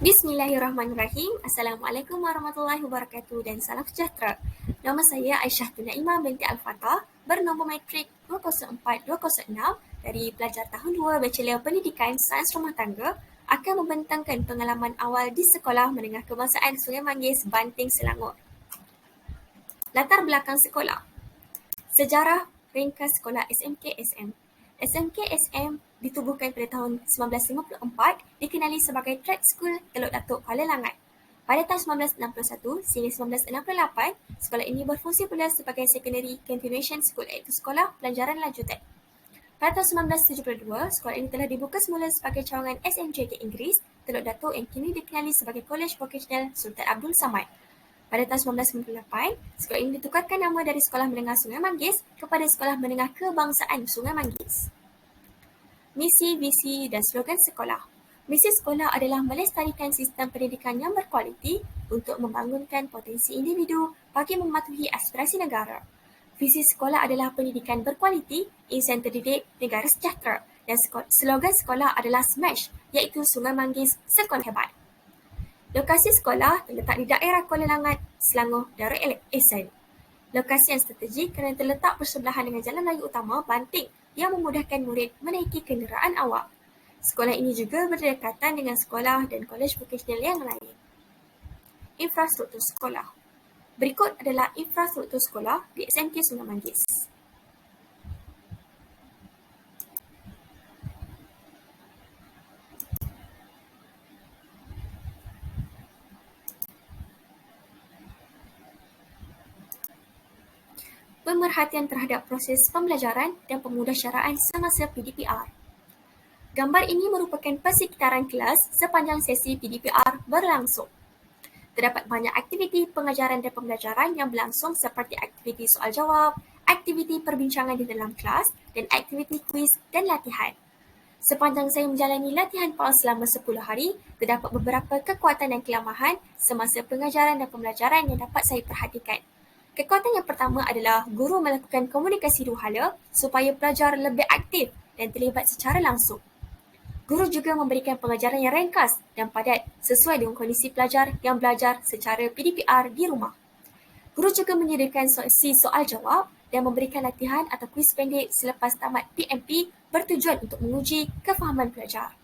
Bismillahirrahmanirrahim. Assalamualaikum warahmatullahi wabarakatuh dan salam sejahtera. Nama saya Aisyah Tunaimah binti Al-Fatah, bernombor matrik 204-206 dari pelajar tahun 2 Bachelor Pendidikan Sains Rumah Tangga, akan membentangkan pengalaman awal di Sekolah Menengah Kebangsaan Sungai Manggis, Banting, Selangor. Latar belakang sekolah. Sejarah ringkas sekolah SMK-SM. SMK-SM ditubuhkan pada tahun 1954, dikenali sebagai Trade School Teluk Datuk Kuala Langat. Pada tahun 1961 sehingga 1968, sekolah ini berfungsi pula sebagai Secondary Continuation School, iaitu sekolah pelajaran lanjutan. Pada tahun 1972, sekolah ini telah dibuka semula sebagai cawangan SMJK Inggeris Teluk Datuk yang kini dikenali sebagai College Vocational Sultan Abdul Samad. Pada tahun 1998, sekolah ini ditukarkan nama dari Sekolah Menengah Sungai Manggis kepada Sekolah Menengah Kebangsaan Sungai Manggis. Misi, visi dan slogan sekolah. Misi sekolah adalah melestarikan sistem pendidikan yang berkualiti untuk membangunkan potensi individu bagi mematuhi aspirasi negara. Visi sekolah adalah pendidikan berkualiti, insan terdidik, negara sejahtera, dan slogan sekolah adalah SMASH, iaitu Sungai Manggis Sekolah Hebat. Lokasi sekolah terletak di daerah Kuala Langat, Selangor, Darul Ehsan. Lokasi yang strategik kerana terletak bersebelahan dengan jalan raya utama Banting yang memudahkan murid menaiki kenderaan awam. Sekolah ini juga berdekatan dengan sekolah dan kolej vokasional yang lain. Infrastruktur sekolah. Berikut adalah infrastruktur sekolah di SMK Sungai Manggis. Pemerhatian terhadap proses pembelajaran dan pemudasyaraan semasa PDPR. Gambar ini merupakan persekitaran kelas sepanjang sesi PDPR berlangsung. Terdapat banyak aktiviti pengajaran dan pembelajaran yang berlangsung seperti aktiviti soal jawab, aktiviti perbincangan di dalam kelas dan aktiviti kuis dan latihan. Sepanjang saya menjalani latihan PAL selama 10 hari, terdapat beberapa kekuatan dan kelemahan semasa pengajaran dan pembelajaran yang dapat saya perhatikan. Kekuatan yang pertama adalah guru melakukan komunikasi dua hala supaya pelajar lebih aktif dan terlibat secara langsung. Guru juga memberikan pengajaran yang ringkas dan padat sesuai dengan kondisi pelajar yang belajar secara PDPR di rumah. Guru juga menyediakan sesi soal jawab dan memberikan latihan atau kuis pendek selepas tamat PMP bertujuan untuk menguji kefahaman pelajar.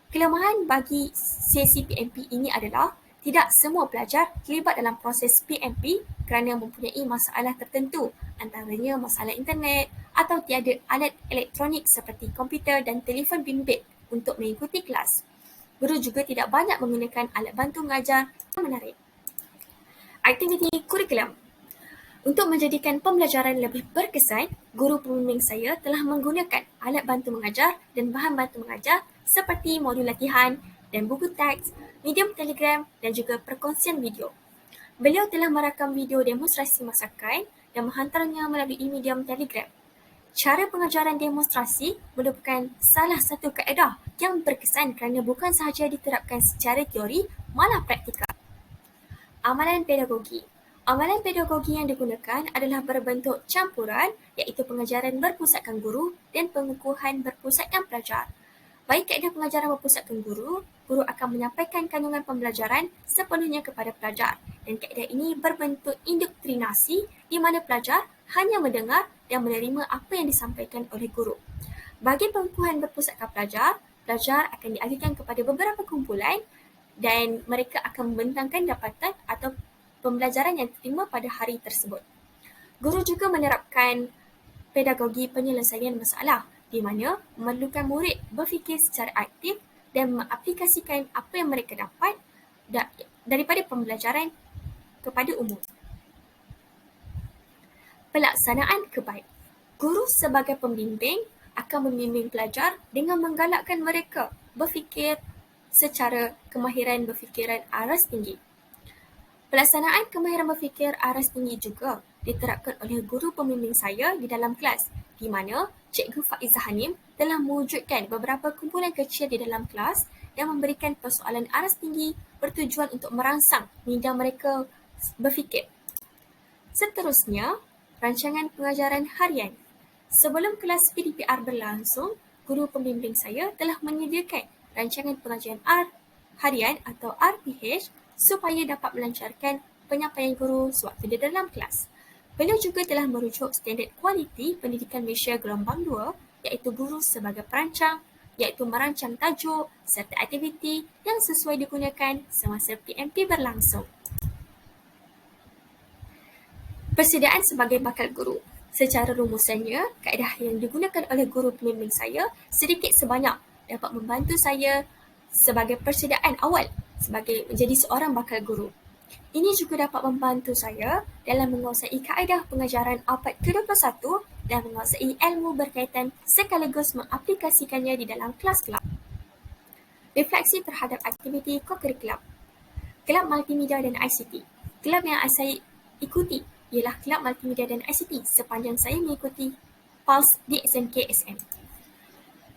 Kelemahan bagi sesi PMP ini adalah tidak semua pelajar terlibat dalam proses PMP kerana mempunyai masalah tertentu, antaranya masalah internet atau tiada alat elektronik seperti komputer dan telefon bimbit untuk mengikuti kelas. Guru juga tidak banyak menggunakan alat bantu mengajar yang menarik. Aktiviti kurikulum. Untuk menjadikan pembelajaran lebih berkesan, guru pembimbing saya telah menggunakan alat bantu mengajar dan bahan bantu mengajar seperti modul latihan dan buku teks, medium Telegram dan juga perkongsian video. Beliau telah merakam video demonstrasi masakan dan menghantarnya melalui medium Telegram. Cara pengajaran demonstrasi merupakan salah satu kaedah yang berkesan kerana bukan sahaja diterapkan secara teori, malah praktikal. Amalan pedagogi. Amalan pedagogi yang digunakan adalah berbentuk campuran, iaitu pengajaran berpusatkan guru dan pengukuhan berpusatkan pelajar. Bagi kaedah pengajaran berpusatkan guru, guru akan menyampaikan kandungan pembelajaran sepenuhnya kepada pelajar dan kaedah ini berbentuk indoktrinasi di mana pelajar hanya mendengar dan menerima apa yang disampaikan oleh guru. Bagi pengukuhan berpusatkan pelajar, pelajar akan dialihkan kepada beberapa kumpulan dan mereka akan membentangkan dapatan atau pembelajaran yang diterima pada hari tersebut. Guru juga menerapkan pedagogi penyelesaian masalah di mana memerlukan murid berfikir secara aktif dan mengaplikasikan apa yang mereka dapat daripada pembelajaran kepada umum. Pelaksanaan kebaik. Guru sebagai pembimbing akan membimbing pelajar dengan menggalakkan mereka berfikir secara kemahiran berfikiran aras tinggi. Pelaksanaan kemahiran berfikir aras tinggi juga diterapkan oleh guru pembimbing saya di dalam kelas, di mana Cikgu Faizah Hanim telah mewujudkan beberapa kumpulan kecil di dalam kelas yang memberikan persoalan aras tinggi bertujuan untuk merangsang minda mereka berfikir. Seterusnya, rancangan pengajaran harian. Sebelum kelas PDPR berlangsung, guru pembimbing saya telah menyediakan rancangan pengajian harian atau RPH supaya dapat melancarkan penyampaian guru sewaktu di dalam kelas. Beliau juga telah merujuk standard kualiti pendidikan Malaysia gelombang 2 iaitu guru sebagai perancang, iaitu merancang tajuk serta aktiviti yang sesuai digunakan semasa PMP berlangsung. Persediaan sebagai bakal guru. Secara rumusannya, kaedah yang digunakan oleh guru pembimbing saya sedikit sebanyak dapat membantu saya sebagai persediaan awal sebagai menjadi seorang bakal guru. Ini juga dapat membantu saya dalam menguasai kaedah pengajaran abad ke-21 dan menguasai ilmu berkaitan sekaligus mengaplikasikannya di dalam kelas-kelas. Refleksi terhadap aktiviti kokurikulum. Kelab Multimedia dan ICT. Kelab yang saya ikuti ialah Kelab Multimedia dan ICT sepanjang saya mengikuti PULSE di SMK SM.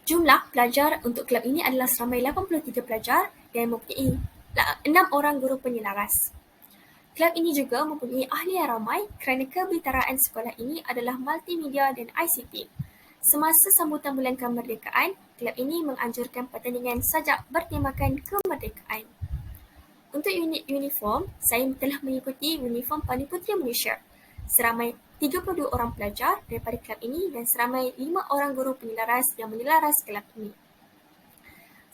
Jumlah pelajar untuk kelab ini adalah seramai 83 pelajar dan mempunyai 6 orang guru penyelaras. Kelab ini juga mempunyai ahli yang ramai kerana kebetaraan sekolah ini adalah multimedia dan ICT. Semasa sambutan bulan kemerdekaan, kelab ini menganjurkan pertandingan sajak bertemakan kemerdekaan. Untuk unit uniform, saya telah mengikuti uniform Pani Puteri Malaysia. Seramai 32 orang pelajar daripada kelab ini dan seramai 5 orang guru penyelaras yang menyelaras kelab ini.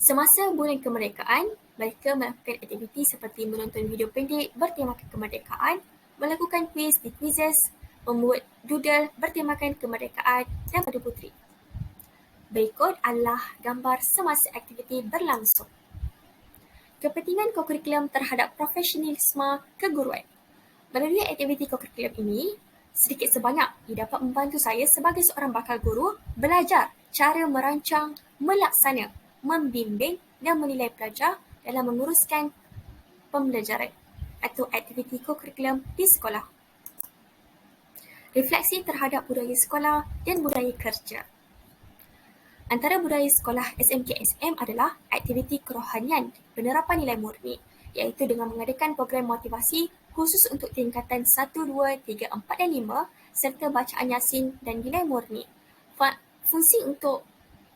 Semasa bulan kemerdekaan, mereka melakukan aktiviti seperti menonton video pendek bertemakan kemerdekaan, melakukan kuis di Quizizz, membuat doodle bertemakan kemerdekaan dan Pada Puteri. Berikut adalah gambar semasa aktiviti berlangsung. Kepentingan kokurikulum terhadap profesionalisme keguruan. Melalui aktiviti kokurikulum ini, sedikit sebanyak ia dapat membantu saya sebagai seorang bakal guru belajar cara merancang, melaksana, membimbing dan menilai pelajar dalam menguruskan pembelajaran atau aktiviti kokurikulum di sekolah. Refleksi terhadap budaya sekolah dan budaya kerja. Antara budaya sekolah SMK-SM adalah aktiviti kerohanian penerapan nilai murni, iaitu dengan mengadakan program motivasi khusus untuk tingkatan 1, 2, 3, 4 dan 5 serta bacaan Yasin dan nilai murni. Fungsi untuk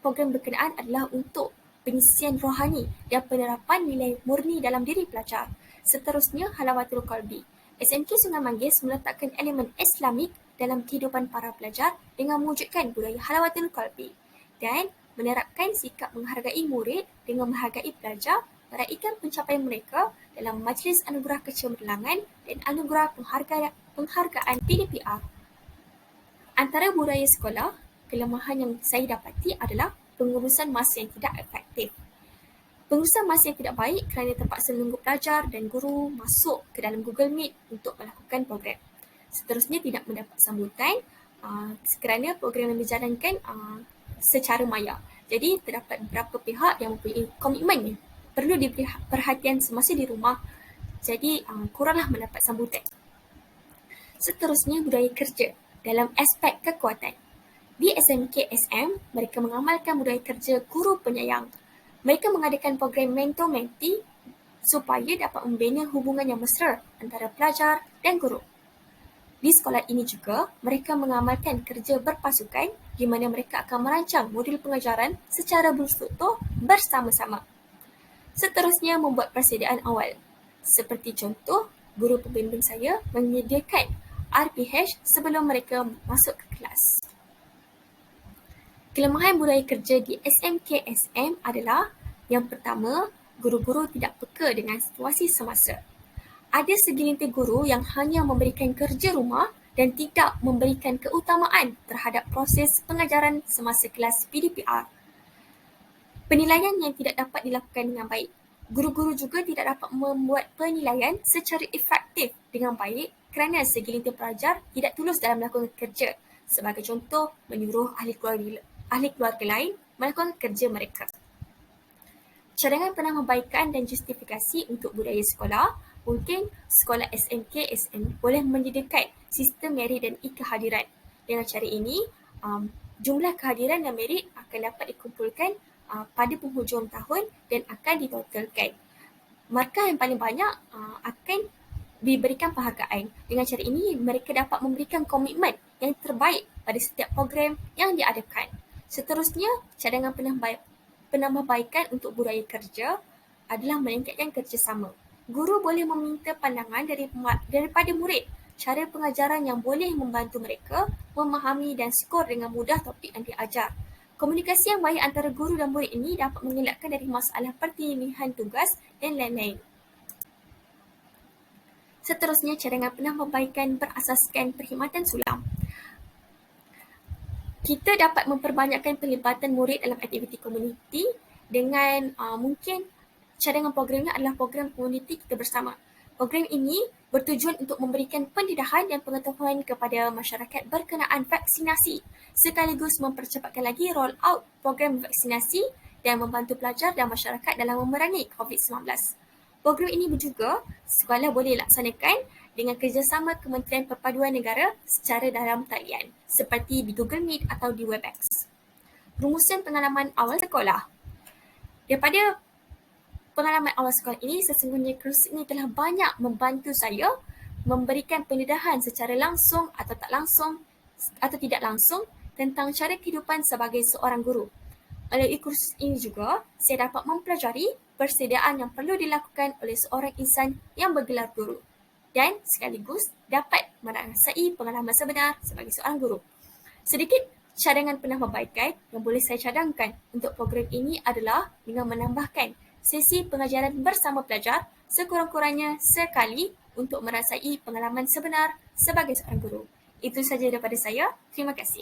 program berkenaan adalah untuk pengisian rohani dan penerapan nilai murni dalam diri pelajar. Seterusnya, Halawatul Qalbi. SMK Sungai Manggis meletakkan elemen Islamik dalam kehidupan para pelajar dengan mewujudkan budaya Halawatul Qalbi dan menerapkan sikap menghargai murid dengan menghargai pelajar, meraihkan pencapaian mereka dalam Majlis Anugerah Kecemerlangan dan Anugerah Penghargaan PDPR. Antara budaya sekolah, kelemahan yang saya dapati adalah pengurusan masa yang tidak efektif. Pengurusan masa yang tidak baik kerana terpaksa menunggu pelajar dan guru masuk ke dalam Google Meet untuk melakukan program. Seterusnya, tidak mendapat sambutan kerana program yang dijalankan secara maya. Jadi, terdapat beberapa pihak yang mempunyai komitmen perlu diberi perhatian semasa di rumah. Jadi, kuranglah mendapat sambutan. Seterusnya, budaya kerja dalam aspek kekuatan. Di SMK-SM, mereka mengamalkan budaya kerja guru penyayang. Mereka mengadakan program mentor-mentee supaya dapat membina hubungan yang mesra antara pelajar dan guru. Di sekolah ini juga, mereka mengamalkan kerja berpasukan di mana mereka akan merancang modul pengajaran secara berstruktur bersama-sama. Seterusnya, membuat persediaan awal. Seperti contoh, guru pembimbing saya menyediakan RPH sebelum mereka masuk ke kelas. Kelemahan budaya kerja di SMK-SM adalah yang pertama, guru-guru tidak peka dengan situasi semasa. Ada segelintir guru yang hanya memberikan kerja rumah dan tidak memberikan keutamaan terhadap proses pengajaran semasa kelas PDPR. Penilaian yang tidak dapat dilakukan dengan baik. Guru-guru juga tidak dapat membuat penilaian secara efektif dengan baik kerana segelintir pelajar tidak tulus dalam melakukan kerja. Sebagai contoh, menyuruh ahli keluarga lain melakukan kerja mereka. Cadangan penambahbaikan dan justifikasi untuk budaya sekolah. Mungkin sekolah SMK, SM boleh menyediakan sistem merit dan e-kehadiran. Dengan cara ini, jumlah kehadiran dan merit akan dapat dikumpulkan pada penghujung tahun dan akan ditotalkan. Markah yang paling banyak akan diberikan penghargaan. Dengan cara ini, mereka dapat memberikan komitmen yang terbaik pada setiap program yang diadakan. Seterusnya, cadangan penambahbaikan untuk budaya kerja. adalah meningkatkan kerjasama. Guru boleh meminta pandangan daripada murid, cara pengajaran yang boleh membantu mereka memahami dan skor dengan mudah topik yang diajar. Komunikasi yang baik antara guru dan murid ini dapat mengelakkan dari masalah pertimihan tugas dan lain-lain. Seterusnya, cadangan penambahbaikan berasaskan perkhidmatan sulam. Kita dapat memperbanyakkan pelibatan murid dalam aktiviti komuniti dengan mungkin cadangan program ini adalah program komuniti kita bersama. Program ini bertujuan untuk memberikan pendedahan dan pengetahuan kepada masyarakat berkenaan vaksinasi sekaligus mempercepatkan lagi roll out program vaksinasi dan membantu pelajar dan masyarakat dalam memerangi COVID-19. Program ini juga sekolah boleh laksanakan dengan kerjasama Kementerian Perpaduan Negara secara dalam talian seperti di Google Meet atau di Webex. Rumusan pengalaman awal sekolah. Daripada pengalaman awal sekolah ini, sesungguhnya kursus ini telah banyak membantu saya memberikan pendedahan secara langsung atau tak langsung atau tidak langsung tentang cara kehidupan sebagai seorang guru. Melalui kursus ini juga, saya dapat mempelajari persediaan yang perlu dilakukan oleh seorang insan yang bergelar guru dan sekaligus dapat merasai pengalaman sebenar sebagai seorang guru. Sedikit cadangan penambahbaikan yang boleh saya cadangkan untuk program ini adalah dengan menambahkan sesi pengajaran bersama pelajar sekurang-kurangnya sekali untuk merasai pengalaman sebenar sebagai seorang guru. Itu sahaja daripada saya. Terima kasih.